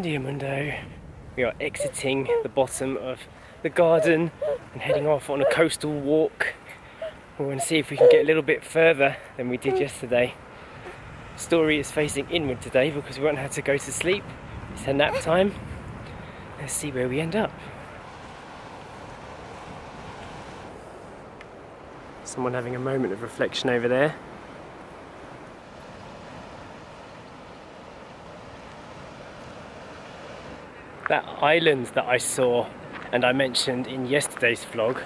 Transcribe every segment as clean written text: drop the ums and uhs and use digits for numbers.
Bom dia, Mundo. We are exiting the bottom of the garden and heading off on a coastal walk. We're going to see if we can get a little bit further than we did yesterday. Story is facing inward today because we won't have to go to sleep. It's a nap time. Let's see where we end up. Someone having a moment of reflection over there. That island that I saw and I mentioned in yesterday's vlog,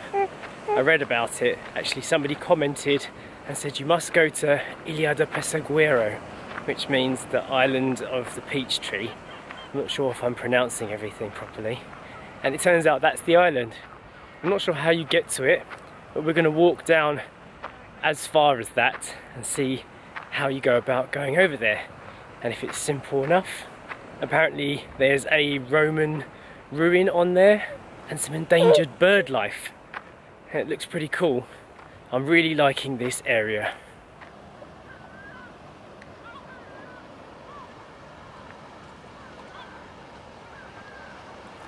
I read about it. Actually, somebody commented and said you must go to El-haj de Pesseguero, which means the island of the peach tree. I'm not sure if I'm pronouncing everything properly. And it turns out that's the island. I'm not sure how you get to it, but we're going to walk down as far as that and see how you go about going over there. And if it's simple enough. Apparently there's a Roman ruin on there and some endangered bird life. It looks pretty cool. I'm really liking this area.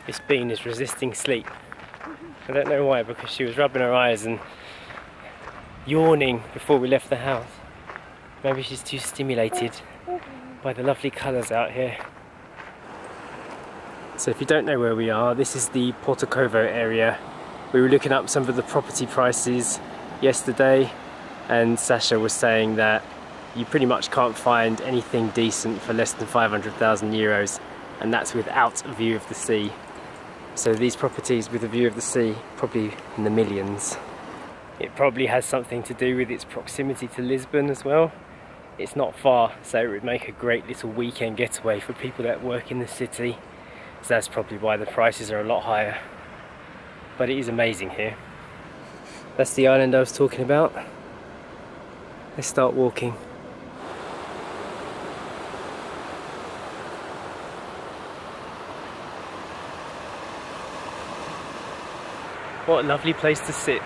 This bean is resisting sleep. I don't know why, because she was rubbing her eyes and yawning before we left the house. Maybe she's too stimulated by the lovely colours out here. So if you don't know where we are, this is the Portugal area. We were looking up some of the property prices yesterday, and Sasha was saying that you pretty much can't find anything decent for less than 500,000 euros, and that's without a view of the sea. So these properties with a view of the sea, probably in the millions. It probably has something to do with its proximity to Lisbon as well. It's not far, so it would make a great little weekend getaway for people that work in the city. So that's probably why the prices are a lot higher. But it is amazing here. That's the island I was talking about. Let's start walking. What a lovely place to sit.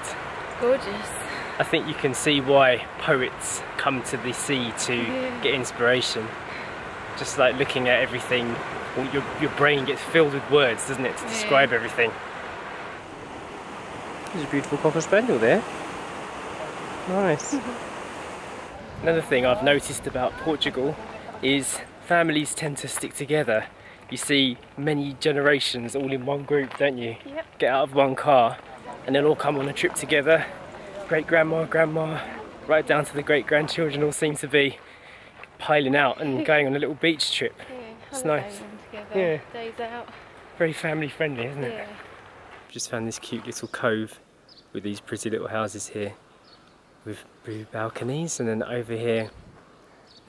Gorgeous. I think you can see why poets come to the sea to get inspiration. Just like looking at everything, your brain gets filled with words, doesn't it, to describe everything. There's a beautiful cocker spaniel there. Nice. Another thing I've noticed about Portugal is families tend to stick together. You see many generations all in one group, don't you? Yep. Get out of one car and they'll all come on a trip together. Great grandma, grandma, right down to the great grandchildren all seem to be piling out and going on a little beach trip. Yeah, it's nice. Together, days out. Very family friendly, isn't it? Yeah. Just found this cute little cove with these pretty little houses here with blue balconies, and then over here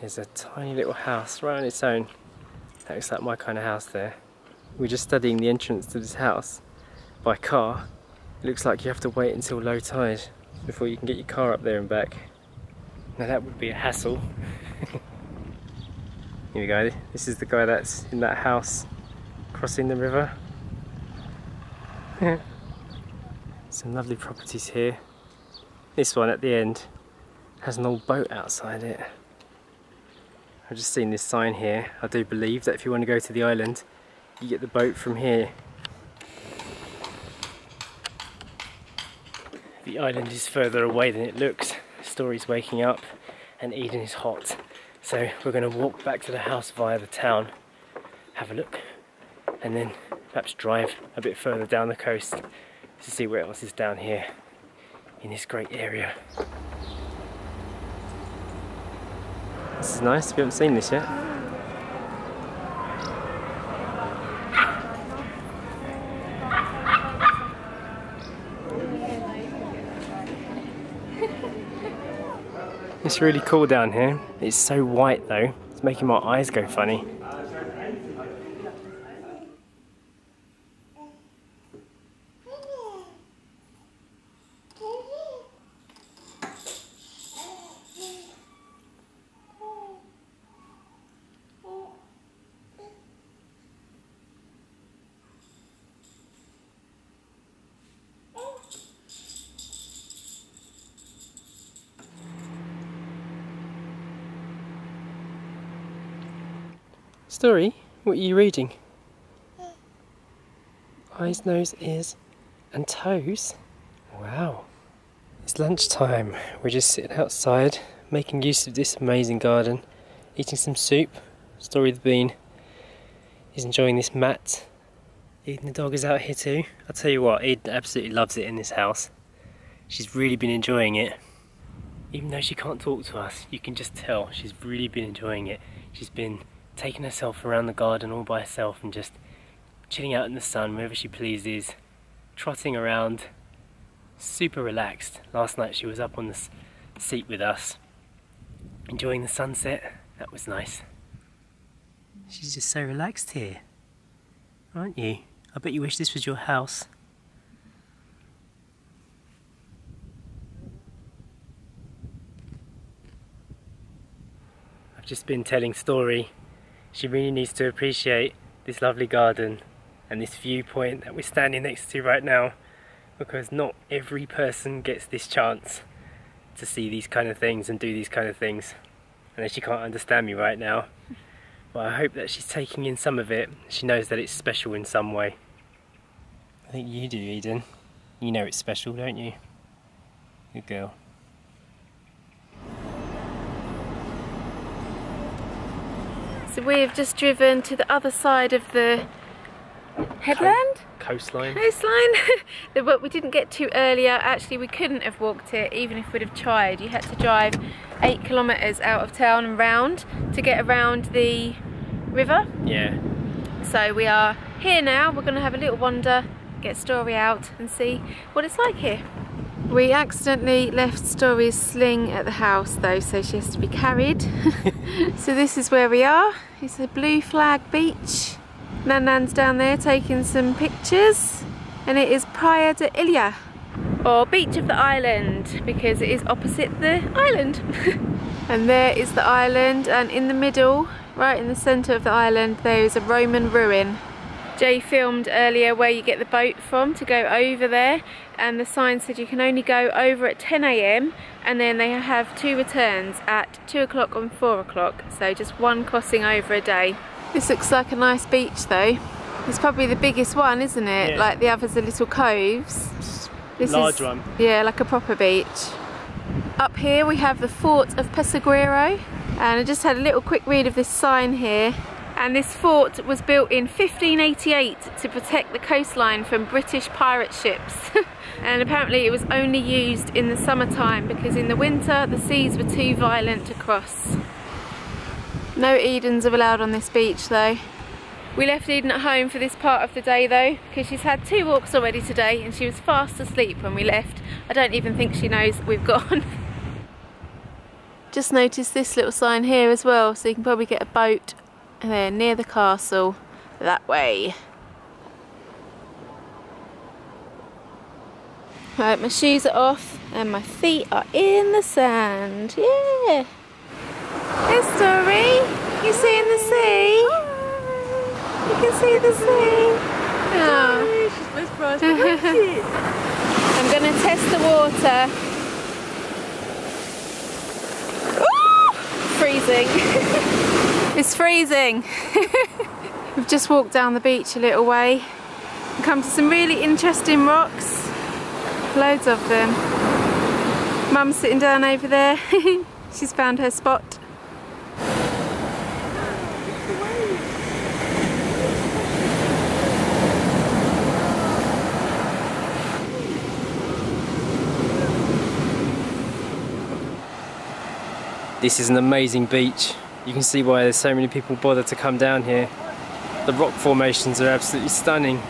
there's a tiny little house right on its own. That looks like my kind of house there. We're just studying the entrance to this house by car. It looks like you have to wait until low tide before you can get your car up there and back. Now that would be a hassle. Here we go, this is the guy that's in that house crossing the river. Some lovely properties here. This one at the end has an old boat outside it. I've just seen this sign here. I do believe that if you want to go to the island, you get the boat from here. The island is further away than it looks. Story's waking up and Eden is hot. So we're going to walk back to the house via the town, have a look, and then perhaps drive a bit further down the coast to see what else is down here in this great area. This is nice, we haven't seen this yet. It's really cool down here. It's so white though, it's making my eyes go funny. Story? What are you reading? eyes, nose, ears and toes. Wow. It's lunchtime. We're just sitting outside making use of this amazing garden, eating some soup. Story of the Bean is enjoying this mat. Eden the dog is out here too. I'll tell you what, Eden absolutely loves it in this house. She's really been enjoying it. Even though she can't talk to us, you can just tell she's really been enjoying it. She's been taking herself around the garden all by herself and just chilling out in the sun wherever she pleases, trotting around, super relaxed. Last night she was up on the seat with us, enjoying the sunset. That was nice. She's just so relaxed here, aren't you? I bet you wish this was your house. I've just been telling Story she really needs to appreciate this lovely garden and this viewpoint that we're standing next to right now, because not every person gets this chance to see these kind of things and do these kind of things. And she can't understand me right now, but I hope that she's taking in some of it. She knows that it's special in some way. I think you do, Eden. You know it's special, don't you? Good girl. So we have just driven to the other side of the headland? Coastline. But we didn't get to earlier. Actually, we couldn't have walked it even if we'd have tried. You had to drive 8 kilometres out of town and round to get around the river. Yeah. So we are here now. We're going to have a little wander, get Story out and see what it's like here. We accidentally left Story's sling at the house though, so she has to be carried. So this is where we are. It's a blue flag beach. Nan's down there taking some pictures, and it is Praia de Ilha, or beach of the island, because it is opposite the island. And there is the island, and in the middle, right in the centre of the island, there is a Roman ruin. Jay filmed earlier where you get the boat from to go over there, and the sign said you can only go over at 10 AM, and then they have 2 returns at 2 o'clock and 4 o'clock, so just 1 crossing over a day. This looks like a nice beach though. It's probably the biggest one, isn't it? Yeah. Like the others are little coves. This large is, one. Yeah, like a proper beach. Up here we have the fort of Pessegueiro, and I just had a little quick read of this sign here. And this fort was built in 1588 to protect the coastline from British pirate ships. And apparently it was only used in the summertime because in the winter the seas were too violent to cross. No Edens are allowed on this beach though. We left Eden at home for this part of the day though, because she's had 2 walks already today and she was fast asleep when we left. I don't even think she knows we've gone. Just noticed this little sign here as well, so you can probably get a boat there near the castle that way. Right, my shoes are off and my feet are in the sand. Yeah! Hey Story, you seeing the sea? You can see the sea. Oh. She's mesmerised. I'm going to test the water. Ooh, freezing. It's freezing. We've just walked down the beach a little way and come to some really interesting rocks. Loads of them. Mum's sitting down over there. She's found her spot. This is an amazing beach. You can see why there's so many people bother to come down here. The rock formations are absolutely stunning.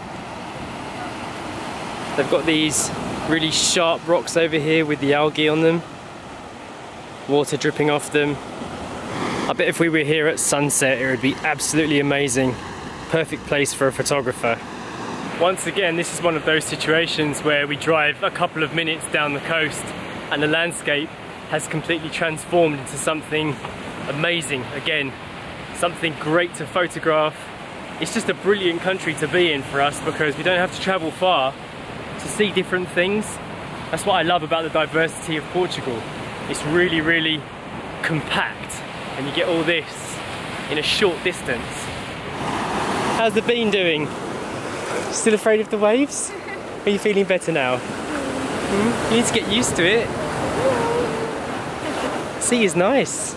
They've got these really sharp rocks over here with the algae on them. Water dripping off them. I bet if we were here at sunset it would be absolutely amazing. Perfect place for a photographer. Once again, this is one of those situations where we drive a couple of minutes down the coast and the landscape has completely transformed into something amazing. Again, something great to photograph. It's just a brilliant country to be in for us because we don't have to travel far to see different things. That's what I love about the diversity of Portugal. It's really, really compact and you get all this in a short distance. How's the bean doing? Still afraid of the waves? Are you feeling better now? You need to get used to it. Sea is nice.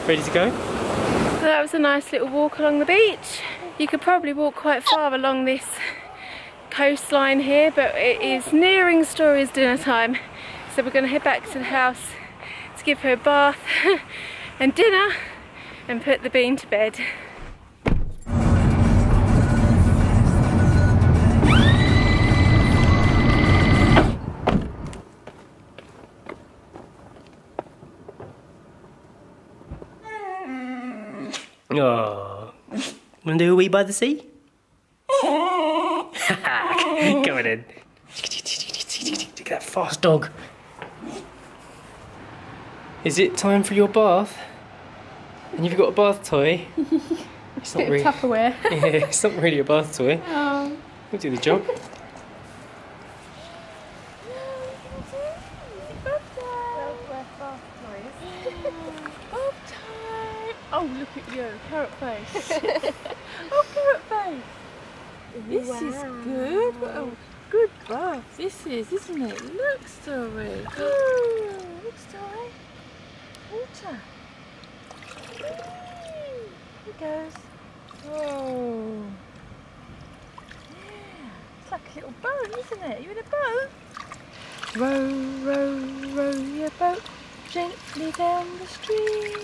Ready to go? So that was a nice little walk along the beach. You could probably walk quite far along this coastline here, but it is nearing Story's dinner time. So we're going to head back to the house to give her a bath and dinner and put the bean to bed. Oh, wanna do a wee by the sea? Go on then. Look at that fast dog. Is it time for your bath? And you've got a bath toy? It's not really Tupperware. Yeah, it's not really a bath toy. Oh. We'll do the job. Oh, look at you, carrot face. Oh, carrot face. This is good. Oh, good bath. This is, isn't it? Look, Story. Oh, look, Story. Water. Here goes. Oh. Yeah. It's like a little boat, isn't it? You in a boat? Row, row, row your boat gently down the stream.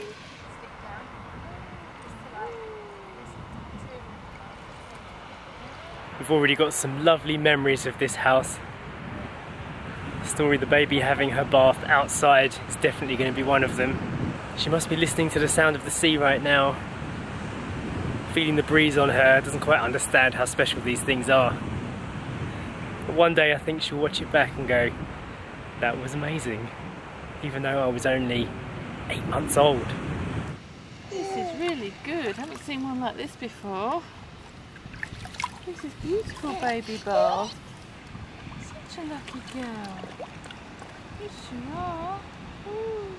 We've already got some lovely memories of this house. Story the baby having her bath outside is definitely going to be one of them. She must be listening to the sound of the sea right now, feeling the breeze on her, doesn't quite understand how special these things are. But one day I think she'll watch it back and go, that was amazing, even though I was only 8 months old. This is really good. I haven't seen one like this before. This is beautiful, baby bath. Such a lucky girl. Yes, you are. Ooh.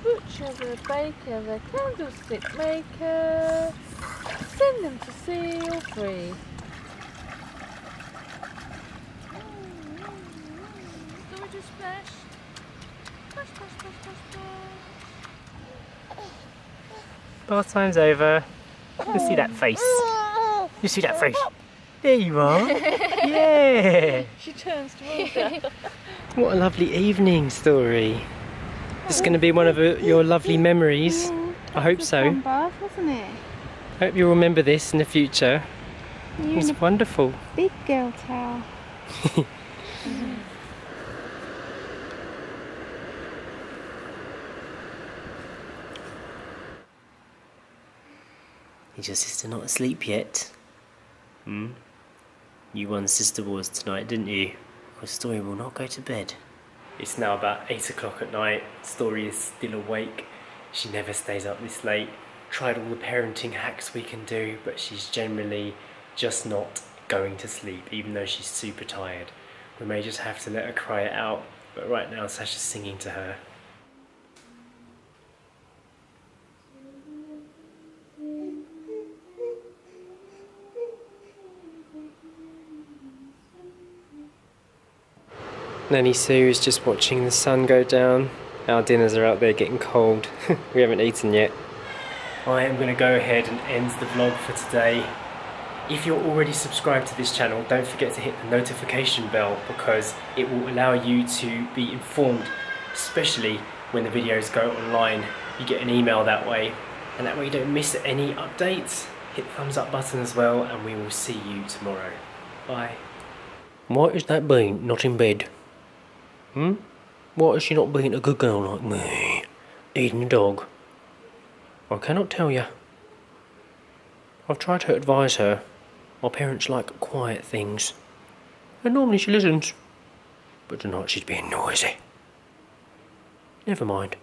Butcher, the baker, the candlestick maker. Send them to sea or free. Gorgeous splash. Splash, splash, splash, splash, splash. Bath time's over. Let's see that face. You see that face? There you are. Yeah. She turns towards her. What a lovely evening, Story. It's going to be one of your lovely memories. I hope so. Fun bath, wasn't it? I hope you'll remember this in the future. It was wonderful. Big girl towel. Is your sister not asleep yet? You won Sister Wars tonight, didn't you? Because Story will not go to bed. It's now about 8 o'clock at night. Story is still awake. She never stays up this late. Tried all the parenting hacks we can do, but she's generally just not going to sleep, even though she's super tired. We may just have to let her cry it out, but right now Sasha's singing to her. Nanny Sue is just watching the sun go down. Our dinners are out there getting cold. We haven't eaten yet. I am going to go ahead and end the vlog for today. If you're already subscribed to this channel, don't forget to hit the notification bell because it will allow you to be informed, especially when the videos go online. You get an email that way, and that way you don't miss any updates. Hit the thumbs up button as well, and we will see you tomorrow. Bye. What is that being not in bed? Why is she not being a good girl like me? Eating a dog? I cannot tell you. I've tried to advise her. My parents like quiet things. And normally she listens. But tonight she's being noisy. Never mind.